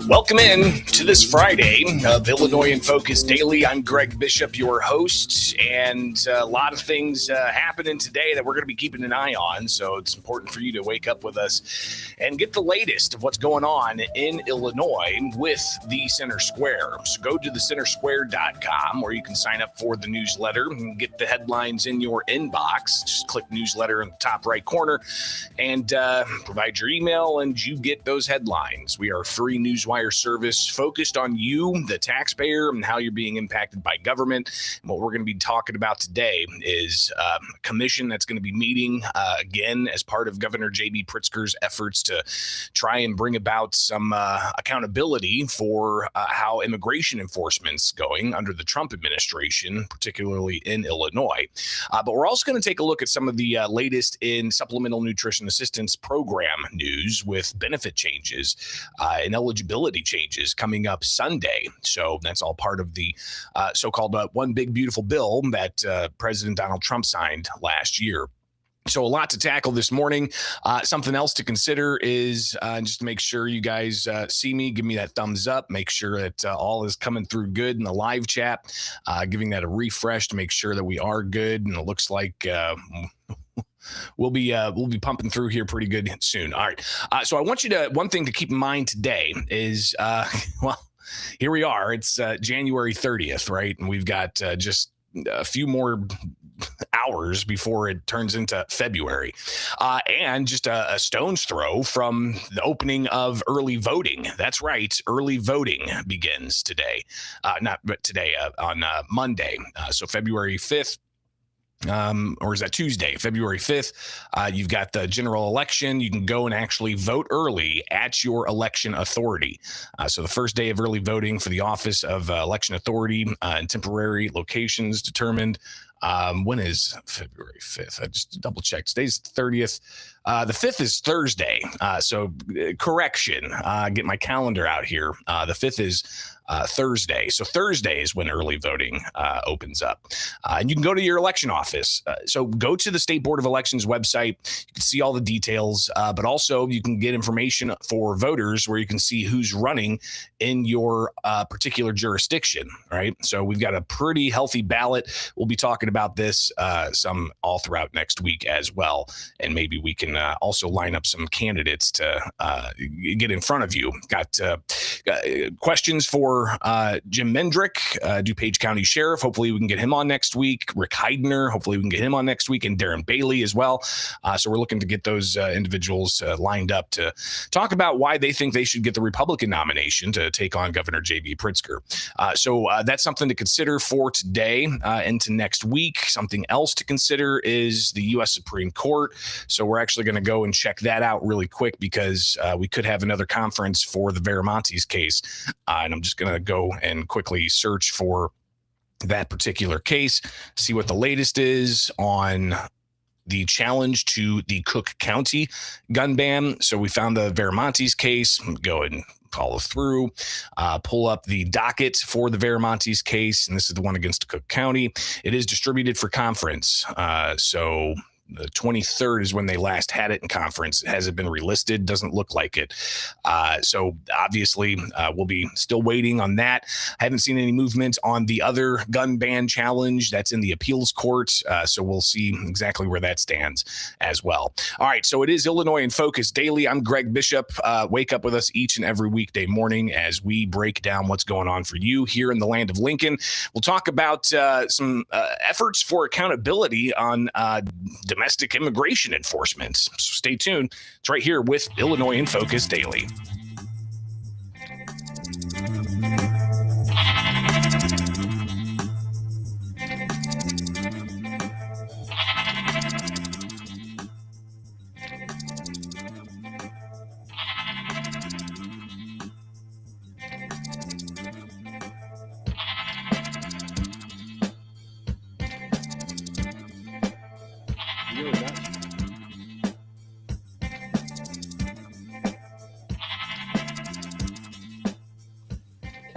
Welcome in to this Friday of Illinois in Focus Daily. I'm Greg Bishop, your host, and a lot of things happening today that we're going to be keeping an eye on. So it's important for you to wake up with us and get the latest of what's going on in Illinois with the Center Square. So go to thecentersquare.com where you can sign up for the newsletter and get the headlines in your inbox. Just click newsletter in the top right corner and provide your email, and you get those headlines. We are a free newswire service focused on you, the taxpayer, and how you're being impacted by government. And what we're going to be talking about today is a commission that's going to be meeting again as part of Governor J.B. Pritzker's efforts to try and bring about some accountability for how immigration enforcement's going under the Trump administration, particularly in Illinois. But we're also going to take a look at some of the latest in Supplemental Nutrition Assistance Program news with benefit changes and eligibility changes coming up Sunday. So that's all part of the so-called One Big Beautiful Bill that President Donald Trump signed last year. So a lot to tackle this morning. Something else to consider is just to make sure you guys see me, give me that thumbs up, make sure that all is coming through good in the live chat, giving that a refresh to make sure that we are good. And it looks like we'll be pumping through here pretty good soon. All right. So I want you to, one thing to keep in mind today is, well, here we are. It's January 30th, right? And we've got just a few more hours before it turns into February, and just a stone's throw from the opening of early voting. That's right. Early voting begins today, on Monday. So February 5th. Or is that Tuesday, February 5th? You've got the general election. You can go and actually vote early at your election authority. So the first day of early voting for the office of election authority and temporary locations determined. When is February 5th? I just double checked. Today's 30th. The 5th is Thursday. So correction, get my calendar out here. The 5th is Thursday. So Thursday is when early voting opens up. And you can go to your election office. So go to the State Board of Elections website. You can see all the details, but also you can get information for voters where you can see who's running in your particular jurisdiction, right? So we've got a pretty healthy ballot. We'll be talking about this some all throughout next week as well. And maybe we can also line up some candidates to get in front of you. Got questions for Jim Mendrick, DuPage County Sheriff. Hopefully we can get him on next week. Rick Heidner. Hopefully we can get him on next week. And Darren Bailey as well. So we're looking to get those individuals lined up to talk about why they think they should get the Republican nomination to take on Governor J.B. Pritzker. So that's something to consider for today into next week. Something else to consider is the U.S. Supreme Court. So we're actually going to go and check that out really quick because we could have another conference for the Veramontes case. And I'm just going to go and quickly search for that particular case, see what the latest is on the challenge to the Cook County gun ban. So we found the Veramontes case. Go and follow through, pull up the docket for the Veramontes case, and this is the one against Cook County. It is distributed for conference. So the 23rd is when they last had it in conference. Has it been relisted? Doesn't look like it. So obviously, we'll be still waiting on that. I haven't seen any movement on the other gun ban challenge that's in the appeals court. So we'll see exactly where that stands as well. All right. So it is Illinois in Focus Daily. I'm Greg Bishop. Wake up with us each and every weekday morning as we break down what's going on for you here in the land of Lincoln. We'll talk about some efforts for accountability on domestic immigration enforcement. So stay tuned. It's right here with Illinois in Focus Daily.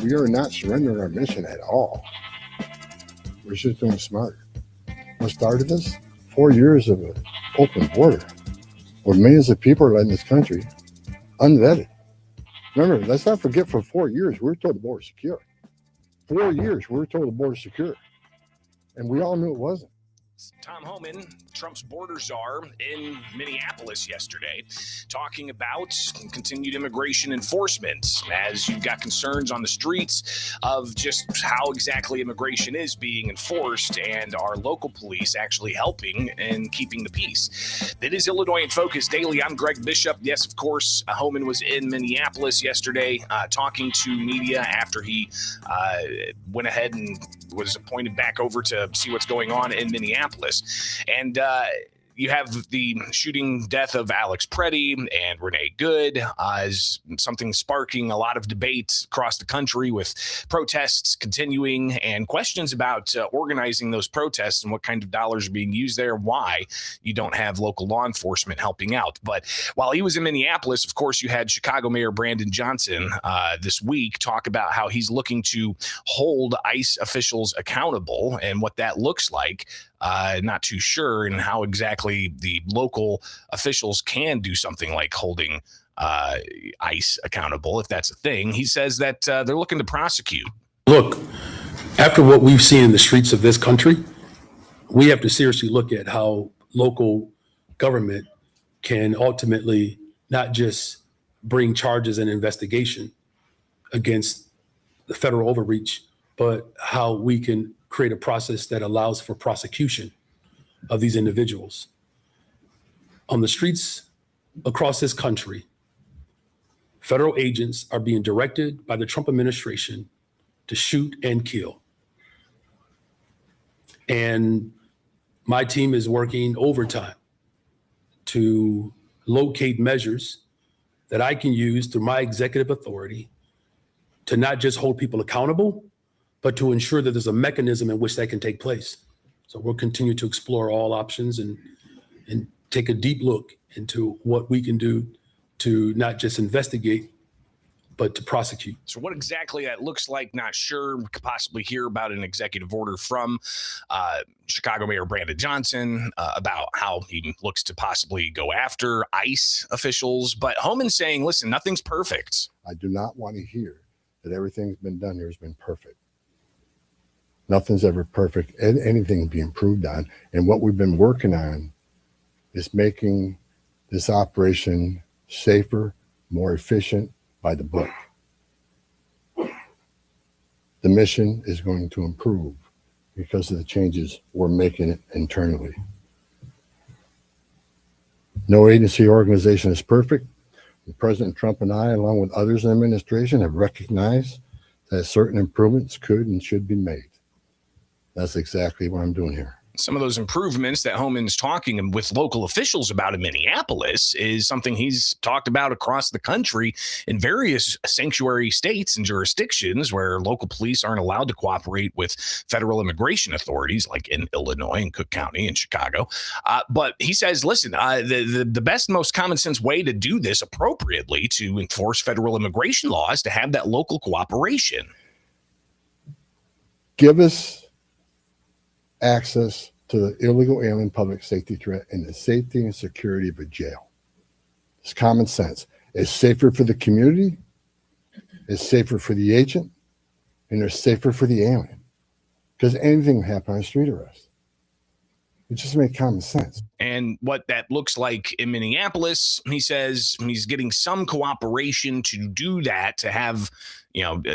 We are not surrendering our mission at all. We're just doing smarter. What started this? 4 years of an open border where millions of people are in this country unvetted. Remember, let's not forget, for 4 years, we were told the border secure. 4 years, we were told the border secure. And we all knew it wasn't. Tom Homan, Trump's border czar, in Minneapolis yesterday, talking about continued immigration enforcement as you've got concerns on the streets of just how exactly immigration is being enforced and our local police actually helping and keeping the peace. It is Illinois in Focus Daily. I'm Greg Bishop. Yes, of course, Homan was in Minneapolis yesterday talking to media after he went ahead and was appointed back over to see what's going on in Minneapolis. And you have the shooting death of Alex Preddy and Renee Good as something sparking a lot of debate across the country, with protests continuing and questions about organizing those protests and what kind of dollars are being used there, why you don't have local law enforcement helping out. But while he was in Minneapolis, of course, you had Chicago Mayor Brandon Johnson this week talk about how he's looking to hold ICE officials accountable and what that looks like. Not too sure and how exactly the local officials can do something like holding ICE accountable, if that's a thing. He says that they're looking to prosecute. Look, after what we've seen in the streets of this country, we have to seriously look at how local government can ultimately not just bring charges and investigation against the federal overreach, but how we can create a process that allows for prosecution of these individuals. On the streets across this country, federal agents are being directed by the Trump administration to shoot and kill. And my team is working overtime to locate measures that I can use through my executive authority to not just hold people accountable, but to ensure that there's a mechanism in which that can take place. So we'll continue to explore all options and take a deep look into what we can do to not just investigate, but to prosecute. So what exactly that looks like, not sure. We could possibly hear about an executive order from Chicago Mayor Brandon Johnson about how he looks to possibly go after ICE officials. But Homan saying, listen, nothing's perfect. I do not want to hear that everything's been done here has been perfect. Nothing's ever perfect, and anything can be improved on. And what we've been working on is making this operation safer, more efficient, by the book. The mission is going to improve because of the changes we're making internally. No agency or organization is perfect. President Trump and I, along with others in the administration, have recognized that certain improvements could and should be made. That's exactly what I'm doing here. Some of those improvements that Homan's talking with local officials about in Minneapolis is something he's talked about across the country in various sanctuary states and jurisdictions where local police aren't allowed to cooperate with federal immigration authorities, like in Illinois and Cook County and Chicago. But he says, listen, the best, most common sense way to do this appropriately to enforce federal immigration law is to have that local cooperation. Give us access to the illegal alien public safety threat and the safety and security of a jail. It's common sense. It's safer for the community, it's safer for the agent, and it's safer for the alien. Because anything can happen on a street arrest. It just makes common sense. And what that looks like in Minneapolis, he says he's getting some cooperation to do that, to have,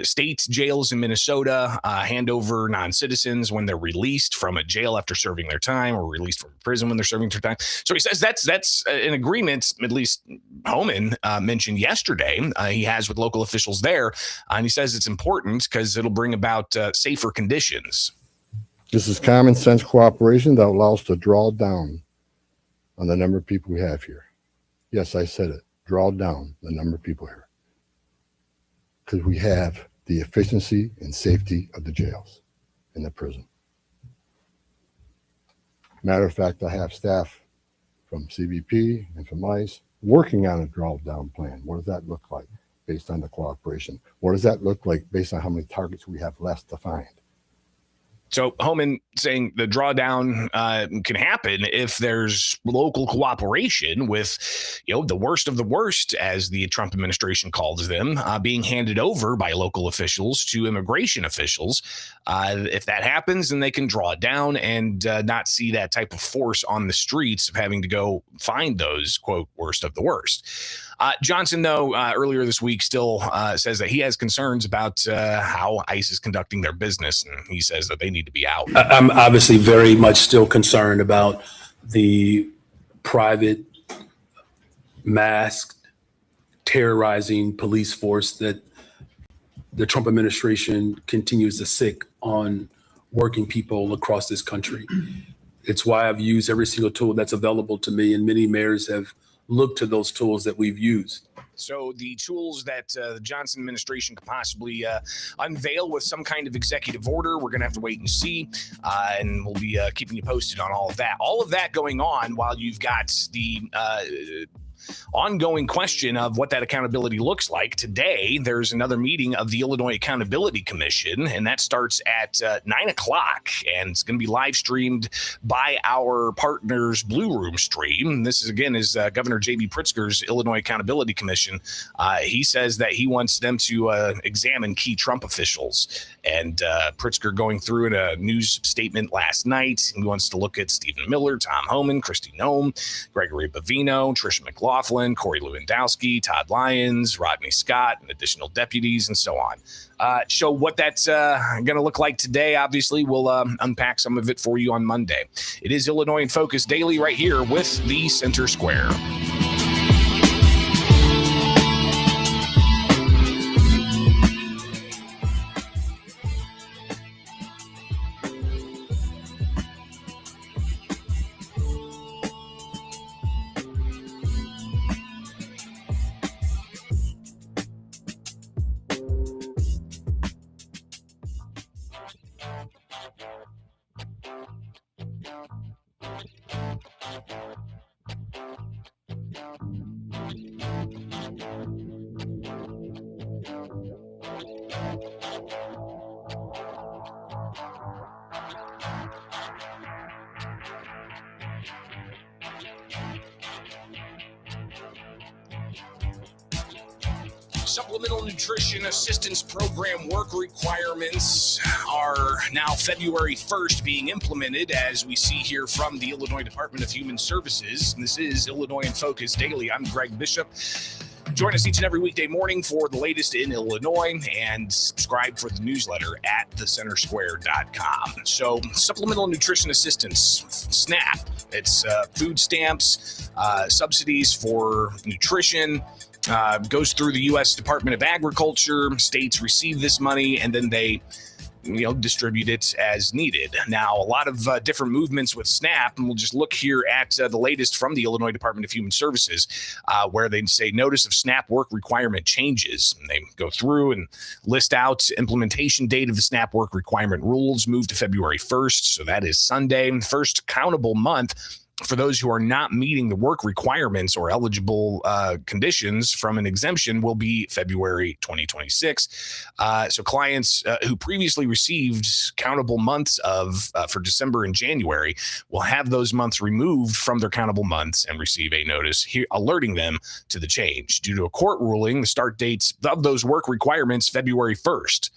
state jails in Minnesota hand over non-citizens when they're released from a jail after serving their time, or released from prison when they're serving their time. So he says that's an agreement, at least Homan mentioned yesterday, he has with local officials there. And he says it's important because it'll bring about safer conditions. This is common sense cooperation that allows us to draw down on the number of people we have here. Yes, I said it. Draw down the number of people here. Because we have the efficiency and safety of the jails and the prison. Matter of fact, I have staff from CBP and from ICE working on a draw down plan. What does that look like based on the cooperation? What does that look like based on how many targets we have left to find? So Homan saying the drawdown can happen if there's local cooperation with, the worst of the worst, as the Trump administration calls them, being handed over by local officials to immigration officials. If that happens, then they can draw down and not see that type of force on the streets of having to go find those, quote, worst of the worst. Johnson, though, earlier this week still says that he has concerns about how ICE is conducting their business, and he says that they need to be out. I'm obviously very much still concerned about the private, masked, terrorizing police force that the Trump administration continues to sick on working people across this country. It's why I've used every single tool that's available to me, and many mayors have looked to those tools that we've used. So the tools that the Johnson administration could possibly unveil with some kind of executive order, we're going to have to wait and see. And we'll be keeping you posted on all of that. All of that going on while you've got the ongoing question of what that accountability looks like. Today, there's another meeting of the Illinois Accountability Commission, and that starts at 9 o'clock, and it's going to be live streamed by our partners Blue Room Stream. This is, again, is Governor J.B. Pritzker's Illinois Accountability Commission. He says that he wants them to examine key Trump officials, and Pritzker going through in a news statement last night. He wants to look at Stephen Miller, Tom Homan, Kristi Noem, Gregory Bavino, Tricia McLaughlin, Corey Lewandowski, Todd Lyons, Rodney Scott, and additional deputies, and so on. So what that's going to look like today, obviously, we'll unpack some of it for you on Monday. It is Illinois in Focus Daily right here with the Center Square. Supplemental Nutrition Assistance Program work requirements are now February 1st being implemented, as we see here from the Illinois Department of Human Services. This is Illinois in Focus Daily. I'm Greg Bishop. Join us each and every weekday morning for the latest in Illinois, and subscribe for the newsletter at thecentersquare.com. So, Supplemental Nutrition Assistance, SNAP. It's food stamps, subsidies for nutrition. Goes through the U.S. Department of Agriculture. States receive this money, and then they distribute it as needed. Now, a lot of different movements with SNAP, and we'll just look here at the latest from the Illinois Department of Human Services, where they say notice of SNAP work requirement changes. And they go through and list out implementation date of the SNAP work requirement rules moved to February 1st. So that is Sunday, first countable month for those who are not meeting the work requirements or eligible conditions from an exemption will be February 2026. So clients who previously received countable months for December and January will have those months removed from their countable months and receive a notice here alerting them to the change. Due to a court ruling, the start dates of those work requirements February 1st.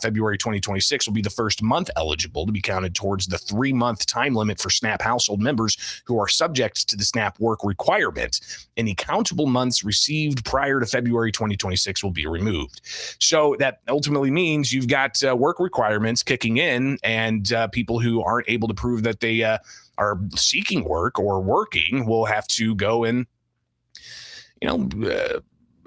February 2026 will be the first month eligible to be counted towards the 3-month time limit for SNAP household members who are subject to the SNAP work requirement. Any countable months received prior to February 2026 will be removed. So that ultimately means you've got work requirements kicking in, and people who aren't able to prove that they are seeking work or working will have to go and,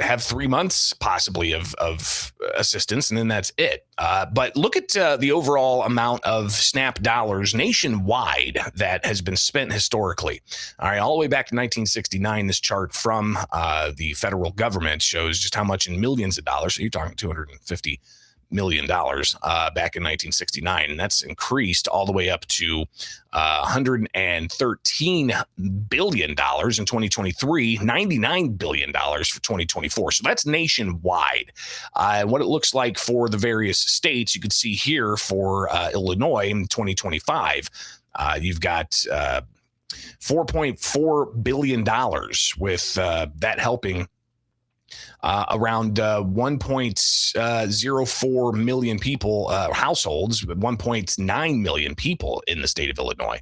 have 3 months possibly of assistance, and then that's it. But look at the overall amount of SNAP dollars nationwide that has been spent historically. All right, all the way back to 1969, this chart from the federal government shows just how much in millions of dollars. So you're talking $250 million back in 1969, and that's increased all the way up to $113 billion in 2023, $99 billion for 2024. So that's nationwide. And what it looks like for the various states, you can see here for Illinois in 2025, you've got $4.4 billion with that helping around 1.04 million people, households, 1.9 million people in the state of Illinois.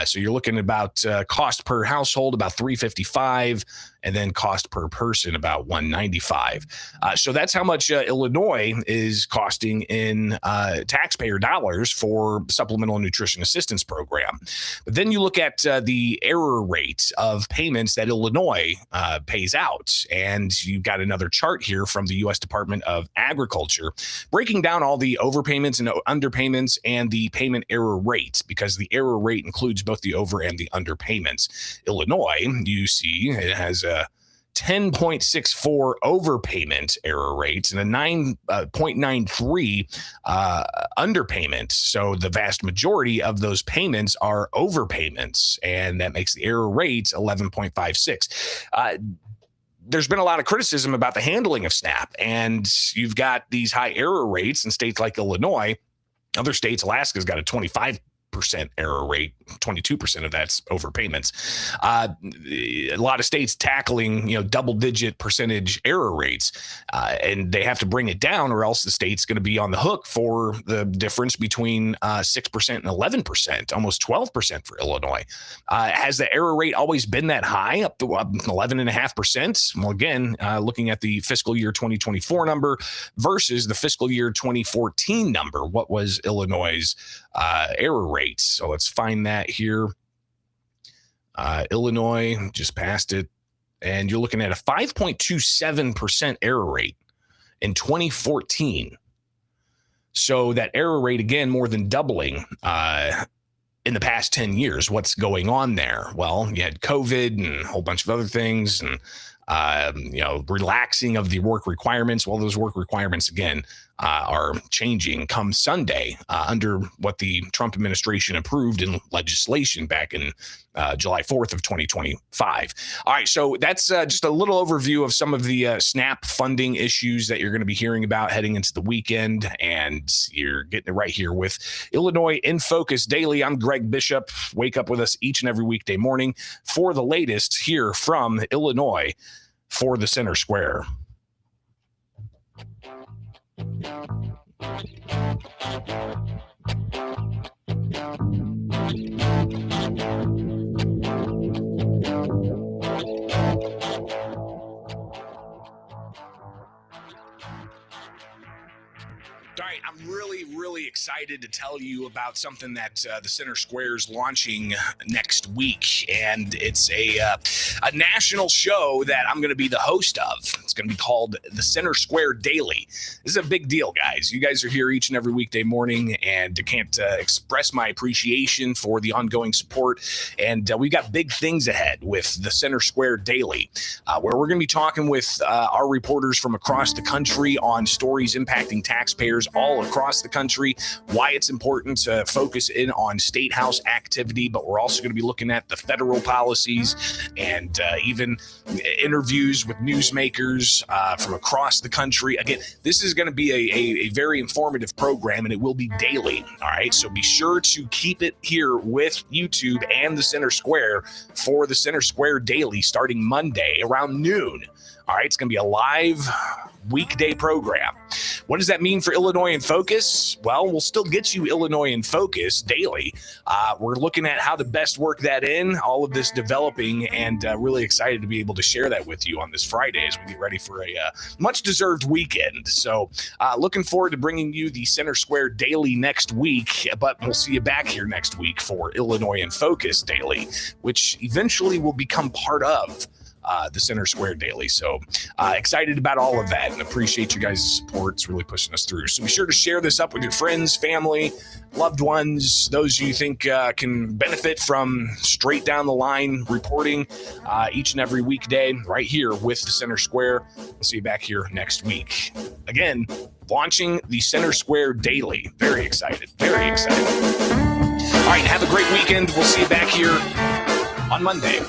So you're looking at about cost per household, about $355, and then cost per person, about $195. So that's how much Illinois is costing in taxpayer dollars for supplemental nutrition assistance program. But then you look at the error rate of payments that Illinois pays out, and you've got another chart here from the U.S. Department of Agriculture breaking down all the overpayments and underpayments and the payment error rate, because the error rate includes both the over and the underpayments. Illinois, you see, it has a 10.64 overpayment error rates and a 9.93 underpayment. So the vast majority of those payments are overpayments, and that makes the error rate 11.56. There's been a lot of criticism about the handling of SNAP, and you've got these high error rates in states like Illinois. Other states, Alaska's got a 25% error rate, 22% of that's overpayments. A lot of states tackling, double-digit percentage error rates, and they have to bring it down, or else the state's going to be on the hook for the difference between 6% and 11%, almost 12% for Illinois. Has the error rate always been that high, up to 11.5%? Well, again, looking at the fiscal year 2024 number versus the fiscal year 2014 number, what was Illinois' error rate? So let's find that here. Illinois just passed it, and you're looking at a 5.27% error rate in 2014. So that error rate, again, more than doubling in the past 10 years. What's going on there? Well, you had COVID and a whole bunch of other things, and relaxing of the work requirements. Well, those work requirements, again, are changing come Sunday under what the Trump administration approved in legislation back in July 4th of 2025. All right, so that's just a little overview of some of the SNAP funding issues that you're going to be hearing about heading into the weekend, and you're getting it right here with Illinois in Focus Daily. I'm Greg Bishop. Wake up with us each and every weekday morning for the latest here from Illinois for the Center Square. All right, I'm really excited to tell you about something that the Center Square is launching next week, and it's a national show that I'm going to be the host of. It's going to be called the Center Square Daily. This is a big deal, guys. You guys are here each and every weekday morning, and I can't express my appreciation for the ongoing support. And we've got big things ahead with the Center Square Daily, where we're going to be talking with our reporters from across the country on stories impacting taxpayers all across the country, why it's important to focus in on state house activity, but we're also going to be looking at the federal policies and even interviews with newsmakers from across the country. Again, this is going to be a very informative program, and it will be daily. All right, so be sure to keep it here with YouTube and the Center Square for the Center Square Daily starting Monday around noon. All right, it's going to be a live weekday program. What does that mean for Illinois in Focus? Well, we'll still get you Illinois in Focus daily. We're looking at how to best work that in, all of this developing, and really excited to be able to share that with you on this Friday as we get ready for a much-deserved weekend. So looking forward to bringing you the Center Square Daily next week, but we'll see you back here next week for Illinois in Focus Daily, which eventually will become part of the Center Square Daily. So excited about all of that and appreciate you guys' support. It's really pushing us through. So be sure to share this up with your friends, family, loved ones, those you think can benefit from straight down the line reporting each and every weekday right here with the Center Square. We'll see you back here next week. Again, launching the Center Square Daily. Very excited. Very excited. All right, have a great weekend. We'll see you back here on Monday.